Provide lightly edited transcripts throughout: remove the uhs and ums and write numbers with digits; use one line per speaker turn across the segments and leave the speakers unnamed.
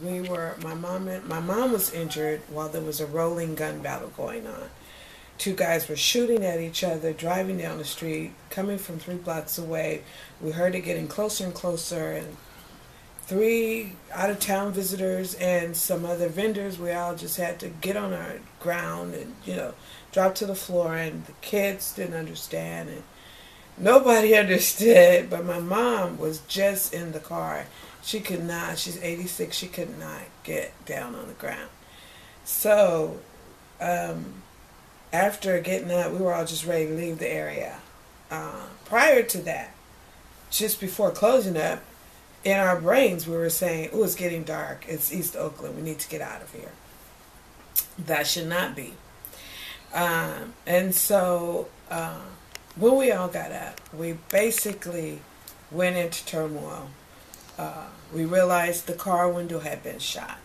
My mom was injured while there was a rolling gun battle going on. Two guys were shooting at each other, driving down the street, coming from 3 blocks away. We heard it getting closer and closer, and three out of town visitors and some other vendors, we all just had to get on our ground and, drop to the floor, and the kids didn't understand, and nobody understood, but my mom was just in the car. She could not, she's 86, she could not get down on the ground. So, after getting up, we were all just ready to leave the area. Prior to that, just before closing up, in our brains we were saying, "Oh, it's getting dark. It's East Oakland. We need to get out of here." That should not be. And so when we all got up, we basically went into turmoil. We realized the car window had been shot.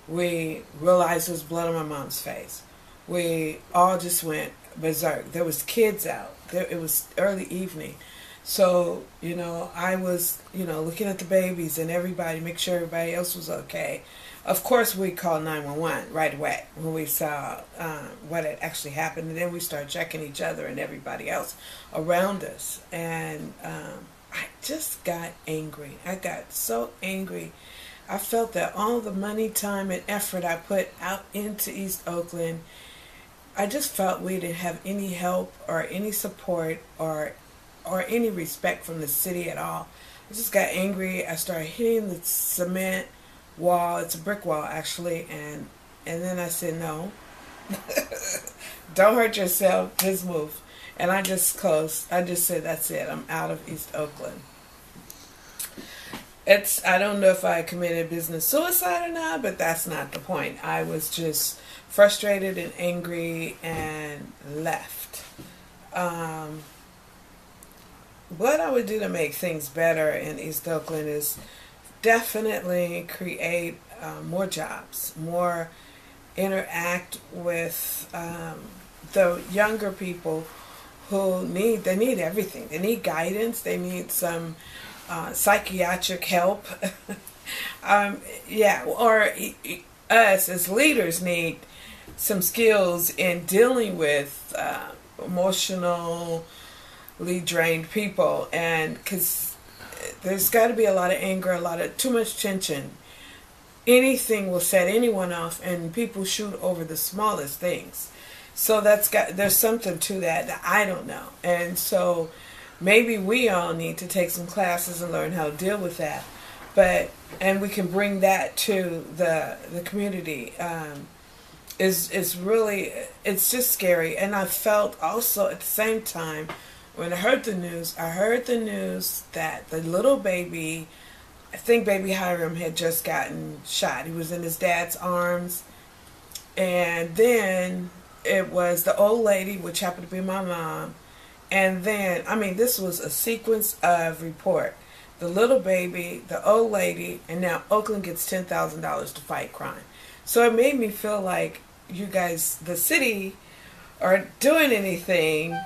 We realized there was blood on my mom's face. We all just went berserk. There was kids out. It was early evening. So, I was, looking at the babies and everybody, make sure everybody else was okay. Of course, we called 911 right away when we saw what had actually happened. And then we started checking each other and everybody else around us. And I just got angry. I got so angry. I felt that all the money, time, and effort I put out into East Oakland, I just felt we didn't have any help or any support or any respect from the city at all. I just got angry. I started hitting the cement wall. It's a brick wall, actually, and then I said, "No, don't hurt yourself. Just move." And I just closed. I just said, "That's it. I'm out of East Oakland." I don't know if I committed business suicide or not, but that's not the point. I was just frustrated and angry and left. What I would do to make things better in East Oakland is definitely create more jobs, more interact with the younger people who need everything. They need guidance. They need some psychiatric help. Or us as leaders need some skills in dealing with emotionally drained people, and because there's got to be a lot of anger, too much tension. Anything will set anyone off, and people shoot over the smallest things. So there's something to that I don't know, and so maybe we all need to take some classes and learn how to deal with that. And we can bring that to the community. It's really, it's just scary. And I felt also at the same time, when I heard the news that the little baby, I think baby Hiram, had just gotten shot. He was in his dad's arms. And then it was the old lady, which happened to be my mom. And then, this was a sequence of report. The little baby, the old lady, and now Oakland gets $10,000 to fight crime. So it made me feel like you guys, the city, aren't doing anything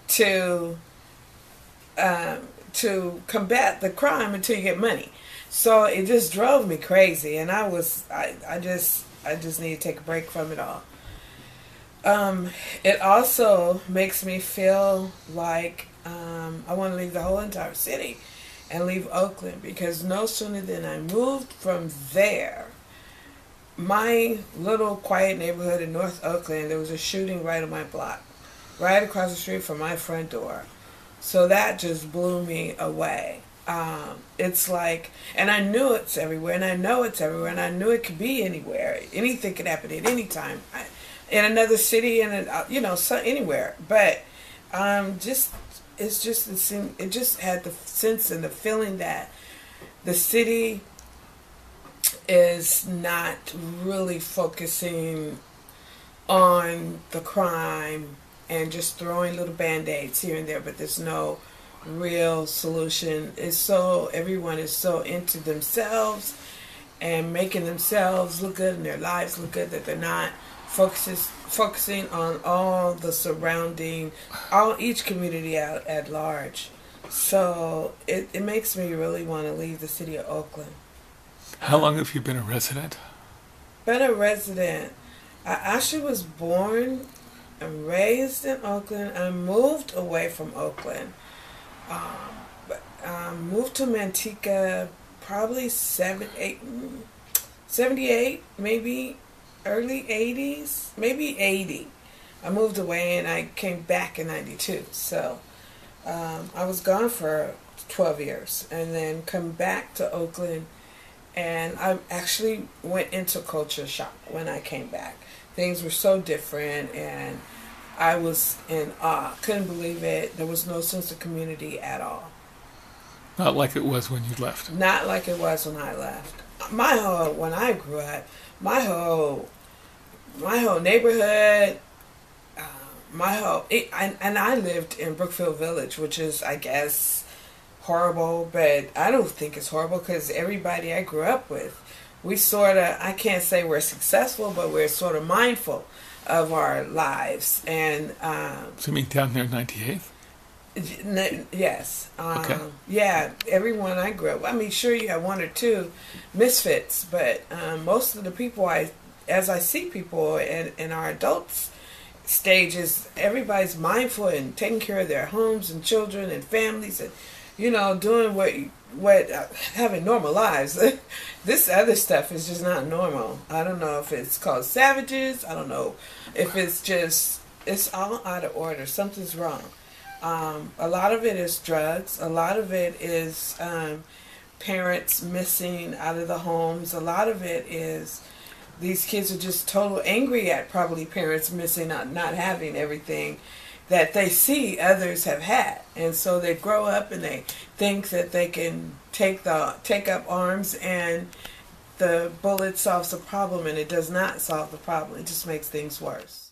to combat the crime until you get money. So it just drove me crazy, and I just need to take a break from it all. It also makes me feel like I want to leave the whole entire city and leave Oakland, because no sooner than I moved from there, my little quiet neighborhood in North Oakland, there was a shooting right on my block, right across the street from my front door. So that just blew me away. It's like, and I knew it's everywhere, and I know it's everywhere, and I knew it could be anywhere. Anything could happen at any time. In another city, and anywhere. But it just had the sense and the feeling that the city is not really focusing on the crime and just throwing little band-aids here and there, but there's no real solution. Everyone is so into themselves and making themselves look good and their lives look good, that they're not focusing on all the surrounding, each community out at large. So it makes me really want to leave the city of Oakland.
How long have you been a resident?
Been a resident. I actually was born and raised in Oakland. I moved away from Oakland. But moved to Manteca probably 78, maybe early 80s, maybe 80. I moved away and I came back in 92. So I was gone for 12 years and then come back to Oakland, and I actually went into culture shock when I came back. Things were so different and I was in awe. Couldn't believe it. There was no sense of community at all.
Not like it was when you left.
Not like it was when I left. When I grew up, my whole neighborhood, and I lived in Brookfield Village, which is, I guess, horrible, but I don't think it's horrible because everybody I grew up with, we sort of, I can't say we're successful, but we're sort of mindful of our lives. And
so you mean down there in 98th?
Yes.
Okay.
Yeah, everyone I grew up, I mean, sure you have one or two misfits, but most of the people as I see people in our adults stages, everybody's mindful and taking care of their homes and children and families and, doing what having normal lives. This other stuff is just not normal. I don't know if it's called savages. I don't know if it's all out of order. Something's wrong. A lot of it is drugs. A lot of it is parents missing out of the homes. A lot of it is these kids are just total angry at probably parents missing out, not having everything that they see others have had. And so they grow up and they think that they can take up arms and the bullet solves the problem, and it does not solve the problem. It just makes things worse.